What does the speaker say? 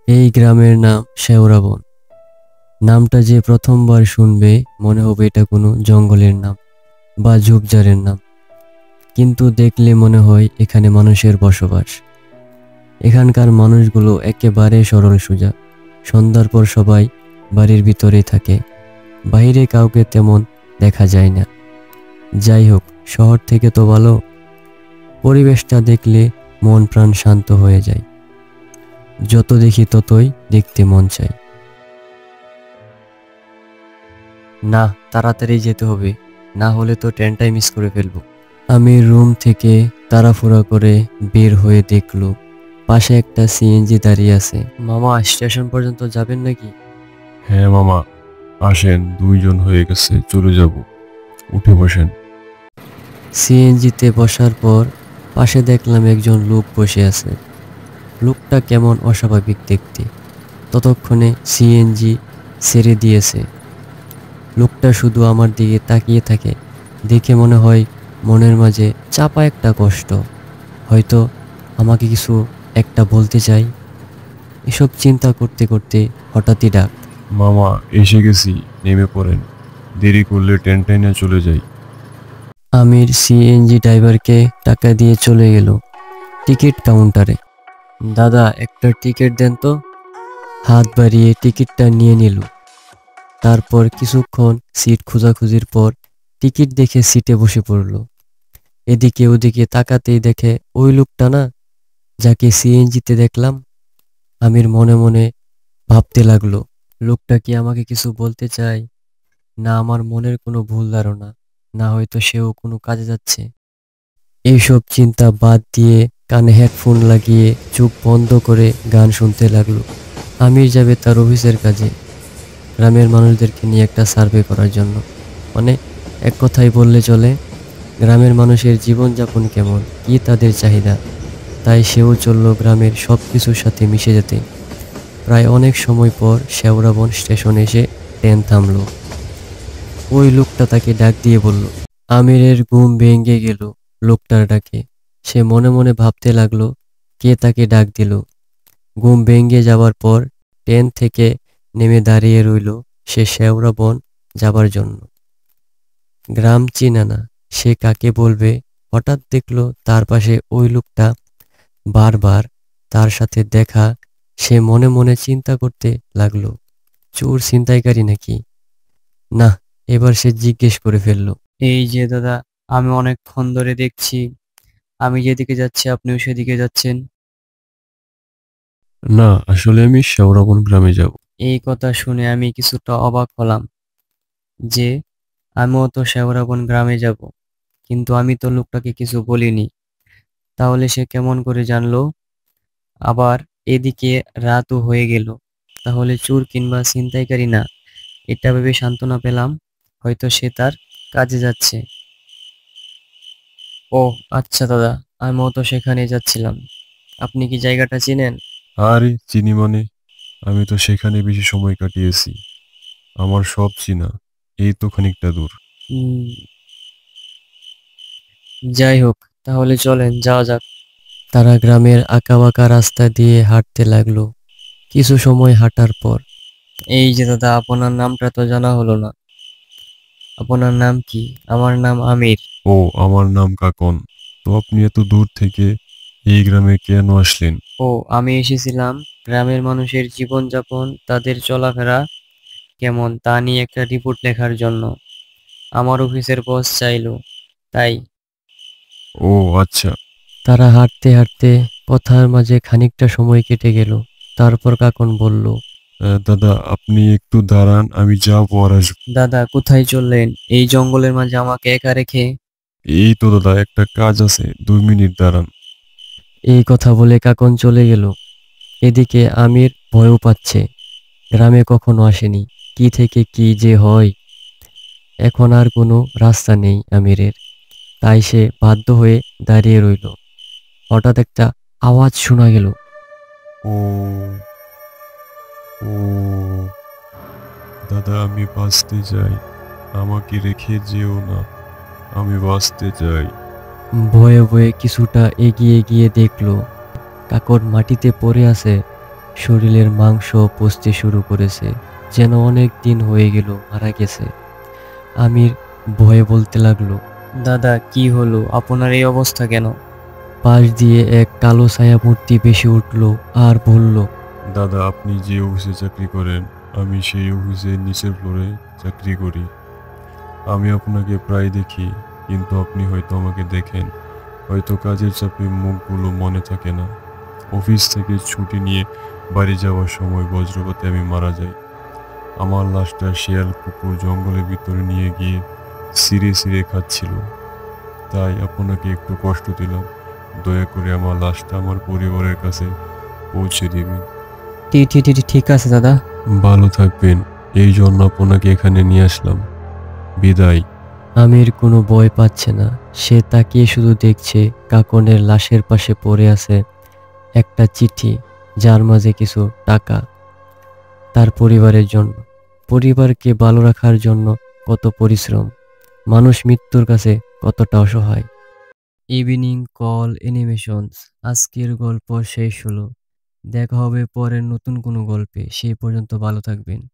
এই গ্রামের নাম শেওড়াবন। নামটা যে প্রথমবার শুনবে মনে হবে এটা কোনো জঙ্গলের নাম বা ঝোপঝাড়ের নাম, কিন্তু দেখলে মনে হয় এখানে মানুষের বসবাস। এখানকার মানুষগুলো একেবারে সরল সোজা। সন্ধ্যার পর সবাই বাড়ির ভিতরে থাকে, বাইরে কাউকে তেমন দেখা যায় না। যাই হোক, শহর থেকে তো ভালো। পরিবেশটা দেখলে মন প্রাণ শান্ত হয়ে যায়। যত দেখি ততই দেখতে মন চায়। না, তাড়াতাড়ি যেতে হবে, না হলে তো ট্রেনটাই মিস করে ফেলবো। আমি রুম থেকে তাড়াহুড়া করে বের হয়ে দেখলো পাশে একটা সিএনজি দাঁড়িয়ে আছে। মামা, স্টেশন পর্যন্ত যাবেন নাকি? হ্যাঁ মামা, আসেন, 2 জন হয়ে গেছে, চলে যাব। উঠে বসেন। সিএনজিতে বসার পর পাশে দেখলাম একজন লোক বসে আছে। লোকটা কেমন অস্বাভাবিক দেখতে। ততক্ষণে সিএনজি ছেড়ে দিয়েছে। লোকটা শুধু আমার দিকে তাকিয়ে থাকে। দেখে মনে হয় মনের মাঝে চাপা একটা কষ্ট, হয়তো আমাকে কিছু একটা বলতে চাই। এসব চিন্তা করতে করতে হঠাৎই ডাক। মামা, এসে গেছি, নেমে পড়েন। দেরি করলে ট্রেনটা নিয়ে চলে যাই। আমির সিএনজি ড্রাইভারকে টাকা দিয়ে চলে গেল টিকিট কাউন্টারে। দাদা, একটা টিকিট দেন তো। হাত বাড়িয়ে টিকিটটা নিয়ে নিল। তারপর কিছুক্ষণ সিট খোঁজাখুঁজির পর টিকিট দেখে সিটে বসে পড়ল। এদিকে ওদিকে তাকাতেই দেখে ওই লোকটা না, যাকে সিএনজিতে দেখলাম। আমির মনে মনে ভাবতে লাগলো, লোকটা কি আমাকে কিছু বলতে চায়, না আমার মনের কোনো ভুল ধারণা, না হয়তো সেও কোনো কাজে যাচ্ছে। এইসব চিন্তা বাদ দিয়ে কানে হেডফোন লাগিয়ে চোখ বন্ধ করে গান শুনতে লাগলো। আমির যাবে তার অফিসের কাজে, গ্রামের মানুষদেরকে নিয়ে একটা সার্ভে করার জন্য। মানে, এক কথায় বললে চলে, গ্রামের মানুষের জীবনযাপন কেমন, কি তাদের চাহিদা। তাই সেও চলল গ্রামের সব কিছুর সাথে মিশে যেতে। প্রায় অনেক সময় পর শেওড়াবন স্টেশনে এসে ট্রেন থামলো। ওই লোকটা তাকে ডাক দিয়ে বলল। আমিরের ঘুম ভেঙে গেল লোকটার ডাকে। সে মনে মনে ভাবতে লাগলো, কে তাকে ডাক দিল। ঘুম ভেঙে যাওয়ার পর ট্রেন থেকে নেমে দাঁড়িয়ে রইল সে শেওড়াবন যাবার জন্য। গ্রাম চিনে না, সে কাকে বলবে। হঠাৎ দেখলো তার পাশে ওই লোকটা, বারবার তার সাথে দেখা। সে মনে মনে চিন্তা করতে লাগলো, চোর ছিনতাইকারী নাকি। না, এবার সে জিজ্ঞেস করে ফেললো, এই যে দাদা, আমি অনেকক্ষণ ধরে দেখছি আমি যেদিকে যাচ্ছি আপনিও সেদিকে যাচ্ছেন। না, আসলে আমি শেওড়াবন গ্রামে যাব। এই কথা শুনে আমি কিছুটা অবাক হলাম যে আমিও তো শেওড়াবন গ্রামে যাব, কিন্তু আমি তো লোকটাকে কিছু বলিনি। তাহলে সে কেমন করে জানলো? আবার এদিকে রাতও হয়ে গেল, তাহলে চোর কিংবা ছিনতাইকারী না, এটা ভেবে সান্ত্বনা পেলাম, হয়তো সে তার কাজে যাচ্ছে। ও আচ্ছা দাদা, আমিও তো সেখানে যাচ্ছিলাম। আপনি কি জায়গাটা চেনেন? আরে চিনি মানে, আমি তো সেখানে বেশি সময় কাটিয়েছি। আমার সব চিনা। এই তো খানিকটা দূর। হুম, যাই হোক, তাহলে চলেন যাওয়া যাক। তারা গ্রামের আঁকাবাঁকা রাস্তা দিয়ে হাঁটতে লাগলো। কিছু সময় হাঁটার পর, এই যে দাদা, আপনার নামটা তো জানা হলো না। আপনার নাম কি? আমার নাম আমির। ও, আমার নাম কাকন। তো আপনি এত দূর থেকে এই গ্রামে কেন আসলেন? ও, আমি এসেছিলাম গ্রামের মানুষের জীবনযাপন, তাদের চলাফেরা কেমন তা নিয়ে একটা রিপোর্ট লেখার জন্য। আমার অফিসের বস চাইলো, তাই। ও আচ্ছা। তারা হাঁটতে হাঁটতে কথার মাঝে খানিকটা সময় কেটে গেল। তারপর কাকন বলল, দাদা, আপনি একটু দাঁড়ান, আমি যাবো আর আসবো। দাদা, কোথায় চললেন এই জঙ্গলের মাঝে আমাকে একা রেখে? এই তো দাদা, একটা কাজ আছে, 2 মিনিট দাঁড়ান। এই কথা বলে কাকন চলে গেল। এদিকে আমির ভয়ও পাচ্ছে, গ্রামে কখনো আসেনি, কি থেকে কি যে হয়। এখন আর কোনো রাস্তা নেই আমিরের, তাই সে বাধ্য হয়ে দাঁড়িয়ে রইল। হঠাৎ একটা আওয়াজ শোনা গেল। ও ও দাদা, আমি বাঁচতে চাই, আমাকে রেখে যেও না, আমি বাঁচতে চাই। ভয়ে ভয়ে কিছুটা এগিয়ে গিয়ে দেখলো কাকন মাটিতে পড়ে আছে। শরীরের মাংস পচতে শুরু করেছে, যেন অনেক দিন হয়ে গেল মারা গেছে। আমির ভয়ে বলতে লাগলো। দাদা, কি হলো? আপনার এই অবস্থা কেন? পাশ দিয়ে এক কালো ছায়া মূর্তি ভেসে উঠল আর বলল, দাদা, আপনি যে অফিসে চাকরি করেন, আমি সেই অফিসের নিচের ফ্লোরে চাকরি করি। আমি আপনাকে প্রায় দেখি, কিন্তু আপনি হয়তো আমাকে দেখেন, হয়তো কাজের চাপে মুখগুলো মনে থাকে না। অফিস থেকে ছুটি নিয়ে বাড়ি যাওয়ার সময় বজ্রপাতে আমি মারা যাই। আমার লাশটা শেয়াল কুকুর জঙ্গলের ভিতরে নিয়ে গিয়ে ছিঁড়ে ছিঁড়ে খাচ্ছিল। তাই আপনাকে একটু কষ্ট দিলাম। দয়া করে আমার লাশটা আমার পরিবারের কাছে পৌঁছে দিবেন। ঠিক আছে দাদা। ভালো থাকবেন, এই জন্য আপনাকে এখানে নিয়ে আসলাম। বিদায়। আমির কোনো ভয় পাচ্ছে না। সে তাকিয়ে শুধু দেখছে কাকনের লাশের পাশে পড়ে আছে একটা চিঠি, যার মাঝে কিছু টাকা। তার পরিবারের জন্য, পরিবারকে ভালো রাখার জন্য কত পরিশ্রম, মানুষ মৃত্যুর কাছে কতটা অসহায়। ইভিনিং কল অ্যানিমেশনস আজকের গল্প শেষ হলো। দেখা হবে পরের নতুন কোনো গল্পে। সেই পর্যন্ত ভালো থাকবেন।